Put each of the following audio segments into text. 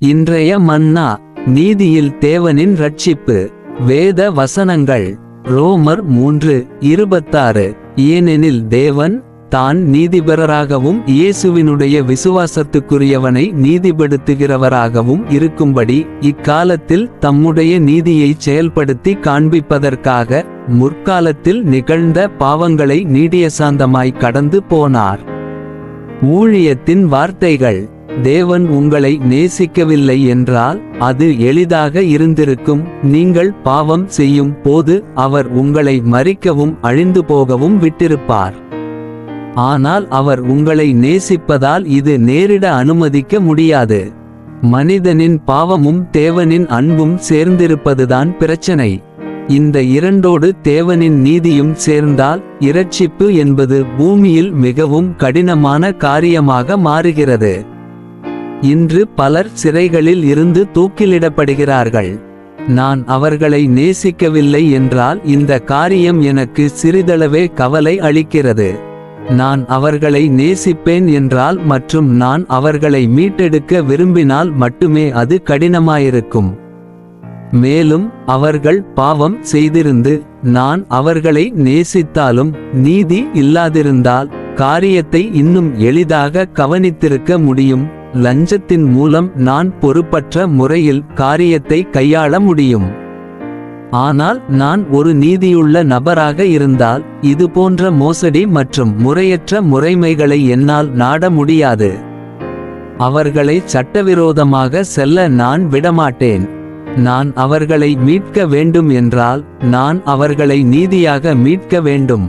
இன்றைய மன்னா. நீதியில் தேவனின் இரட்சிப்பு. வேத வசனங்கள். ரோமர் 3:26. ஏனெனில் தேவன் தான் நீதிபரராகவும் இயேசுவினுடைய விசுவாசத்துக்குரியவனை நீதிபடுத்துகிறவராகவும் இருக்கும்படி இக்காலத்தில் தம்முடைய நீதியைச் செயல்படுத்தி காண்பிப்பதற்காக முற்காலத்தில் நிகழ்ந்த பாவங்களை நீடியசாந்தமாய் கடந்து போனார். ஊழியத்தின் வார்த்தைகள். தேவன் உங்களை நேசிக்கவில்லை என்றால் அது எளிதாக இருந்திருக்கும். நீங்கள் பாவம் செய்யும் போது அவர் உங்களை மரிக்கவும் அழிந்து போகவும் விட்டிருப்பார். ஆனால் அவர் உங்களை நேசிப்பதால் இது நேரிட அனுமதிக்க முடியாது. மனிதனின் பாவமும் தேவனின் அன்பும் சேர்ந்திருப்பதுதான் பிரச்சனை. இந்த இரண்டோடு தேவனின் நீதியும் சேர்ந்தால் இரட்சிப்பு என்பது பூமியில் மிகவும் கடினமான காரியமாக மாறுகிறது. இன்று பலர் சிறைகளில் இருந்து தூக்கிலிடப்படுகிறார்கள். நான் அவர்களை நேசிக்கவில்லை என்றால் இந்த காரியம் எனக்கு சிறிதளவே கவலை அளிக்கிறது. நான் அவர்களை நேசிப்பேன் என்றால் மற்றும் நான் அவர்களை மீட்டெடுக்க விரும்பினால் மட்டுமே அது கடினமாயிருக்கும். மேலும் அவர்கள் பாவம் செய்திருந்து நான் அவர்களை நேசித்தாலும் நீதி இல்லாதிருந்தால் காரியத்தை இன்னும் எளிதாக கவனித்திருக்க முடியும். லஞ்சத்தின் மூலம் நான் பொறுப்பற்ற முறையில் காரியத்தை கையாள முடியும். ஆனால் நான் ஒரு நீதியுள்ள நபராக இருந்தால் இதுபோன்ற மோசடி மற்றும் முறையற்ற முறைமைகளை என்னால் நாட முடியாது. அவர்களை சட்டவிரோதமாக செல்ல நான் விடமாட்டேன். நான் அவர்களை மீட்க வேண்டும் என்றால் நான் அவர்களை நீதியாக மீட்க வேண்டும்.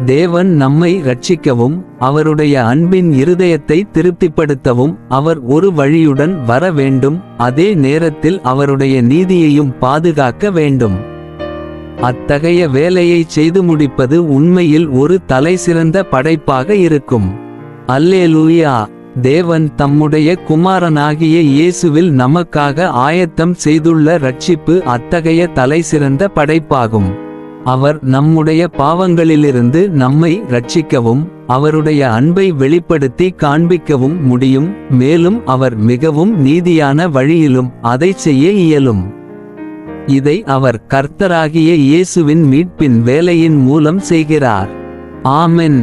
தேவன் நம்மை இரட்சிக்கவும் அவருடைய அன்பின் இருதயத்தை திருப்திப்படுத்தவும் அவர் ஒரு வழியுடன் வர வேண்டும். அதே நேரத்தில் அவருடைய நீதியையும் பாதுகாக்க வேண்டும். அத்தகைய வேலையை செய்து முடிப்பது உண்மையில் ஒரு தலைசிறந்த படைப்பாக இருக்கும். அல்லேலூயா. தேவன் தம்முடைய குமாரனாகிய இயேசுவில் நமக்காக ஆயத்தம் செய்துள்ள இரட்சிப்பு அத்தகைய தலைசிறந்த படைப்பாகும். அவர் நம்முடைய பாவங்களிலிருந்து நம்மை இரட்சிக்கவும் அவருடைய அன்பை வெளிப்படுத்தி காண்பிக்கவும் முடியும். மேலும் அவர் மிகவும் நீதியான வழியிலும் அதை செய்ய இயலும். இதை அவர் கர்த்தராகிய இயேசுவின் மீட்பின் வேலையின் மூலம் செய்கிறார். ஆமென்.